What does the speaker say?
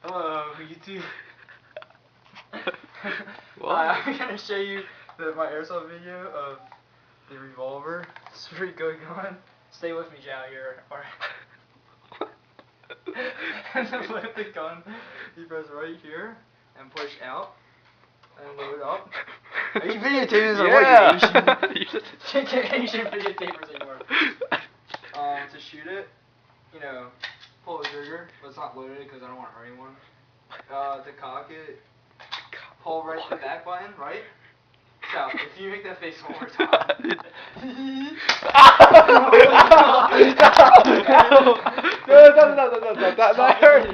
Hello, YouTube. What? I'm gonna show you my Airsoft video of the Revolver. It's pretty good going. Stay with me, Jiao, here. Alright. And then with the gun, you press right here and push out and load up. Are you videotaping this? Yeah. What, you Asian? Asian videotapers anymore. To shoot it, you know, pull the trigger, but it's not loaded because I don't want to hurt anyone. To cock it, pull right the back button, right? So, if you make that face one more time. No, that hurt.